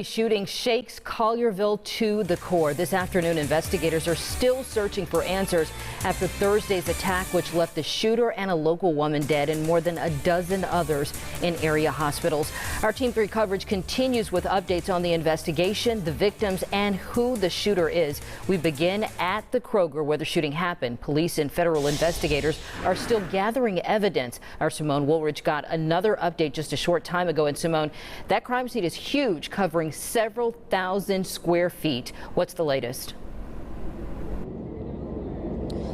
Shooting shakes Collierville to the core. This afternoon, investigators are still searching for answers after Thursday's attack, which left the shooter and a local woman dead and more than a dozen others in area hospitals. Our Team 3 coverage continues with updates on the investigation, the victims, and who the shooter is. We begin at the Kroger where the shooting happened. Police and federal investigators are still gathering evidence. Our Simone Woolridge got another update just a short time ago. And Simone, that crime scene is huge, covering several thousand square feet. What's the latest?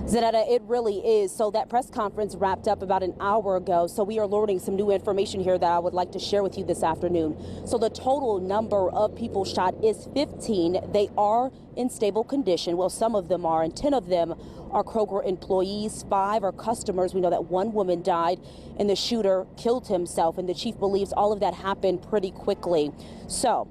Zanetta, it really is. So that press conference wrapped up about an hour ago. So we are learning some new information here that I would like to share with you this afternoon. So the total number of people shot is 15. They are in stable condition. Well, some of them are, and 10 of them are Kroger employees. 5 are customers. We know that one woman died and the shooter killed himself, and the chief believes all of that happened pretty quickly. So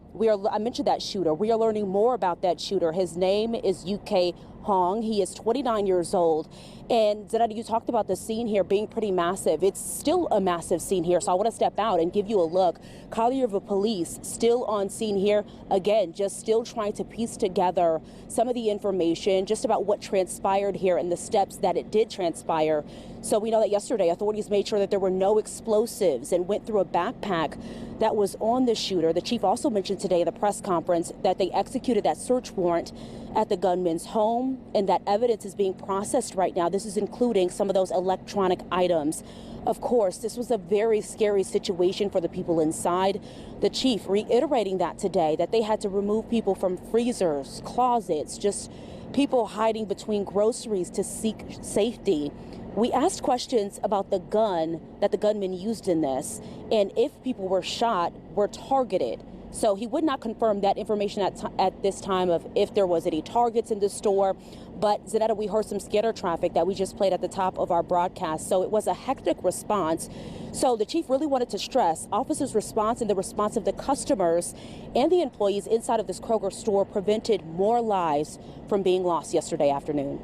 I mentioned that shooter. We are learning more about that shooter. His name is UK Hong. He is 29 years old. And Zanetta, you talked about the scene here being pretty massive. It's still a massive scene here. So I want to step out and give you a look. Collierville police still on scene here. Again, just still trying to piece together some of the information just about what transpired here and the steps that it did transpire. So we know that yesterday authorities made sure that there were no explosives and went through a backpack that was on the shooter. The chief also mentioned today at the press conference that they executed that search warrant at the gunman's home, and that evidence is being processed right now. This is including some of those electronic items. Of course, this was a very scary situation for the people inside. The chief reiterating that today, that they had to remove people from freezers, closets, just people hiding between groceries to seek safety. We asked questions about the gun that the gunman used in this, and if people were shot, were targeted. So he would not confirm that information at this time of if there was any targets in the store. But Zanetta, we heard some scatter traffic that we just played at the top of our broadcast. So it was a hectic response. So the chief really wanted to stress officers' response and the response of the customers and the employees inside of this Kroger store prevented more lives from being lost yesterday afternoon.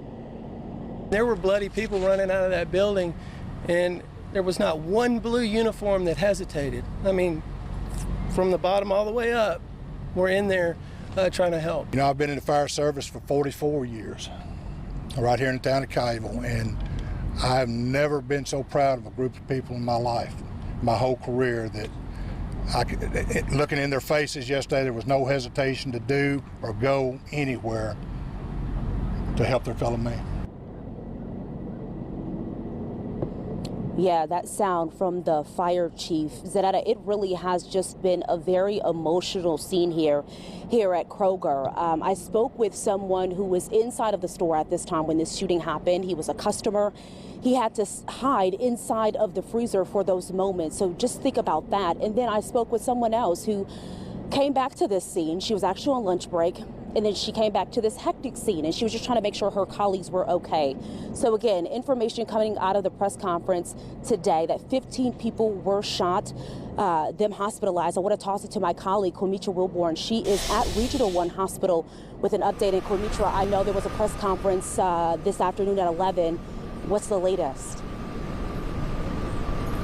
There were bloody people running out of that building, and there was not one blue uniform that hesitated. I mean, from the bottom all the way up, we're in there trying to help. You know, I've been in the fire service for 44 years, right here in the town of Collierville, and I've never been so proud of a group of people in my life, my whole career, that looking in their faces yesterday, there was no hesitation to do or go anywhere to help their fellow man. Yeah, that sound from the fire chief. Zanetta, it really has just been a very emotional scene here at Kroger. I spoke with someone who was inside of the store at this time when this shooting happened. He was a customer. He had to hide inside of the freezer for those moments. So just think about that. And then I spoke with someone else who came back to this scene. She was actually on lunch break. And then she came back to this hectic scene, and she was just trying to make sure her colleagues were okay. So again, information coming out of the press conference today that 15 people were shot, them hospitalized. I want to toss it to my colleague, Quimitra Wilborn. She is at Regional One Hospital with an update. And Quimitra, I know there was a press conference this afternoon at 11. What's the latest?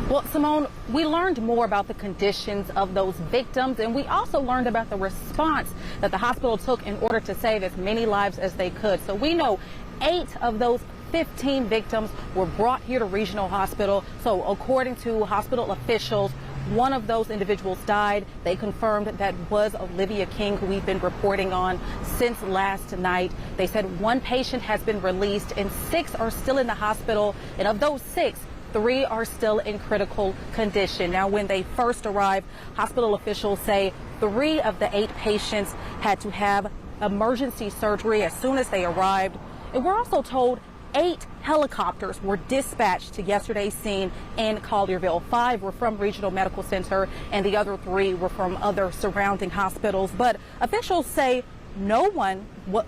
Well, Simone, we learned more about the conditions of those victims, and we also learned about the response that the hospital took in order to save as many lives as they could. So we know 8 of those 15 victims were brought here to Regional Hospital. So according to hospital officials, one of those individuals died. They confirmed that was Olivia King, who we've been reporting on since last night. They said 1 patient has been released and 6 are still in the hospital. And of those 6, 3 are still in critical condition. Now, when they first arrived, hospital officials say 3 of the 8 patients had to have emergency surgery as soon as they arrived. And we're also told 8 helicopters were dispatched to yesterday's scene in Collierville. 5 were from Regional Medical Center, and the other 3 were from other surrounding hospitals. But officials say no one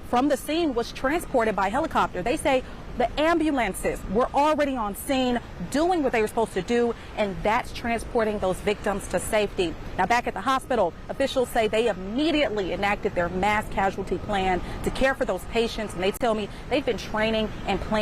from the scene was transported by helicopter. They say the ambulances were already on scene doing what they were supposed to do, and that's transporting those victims to safety. Now, back at the hospital, officials say they immediately enacted their mass casualty plan to care for those patients, and they tell me they've been training and planning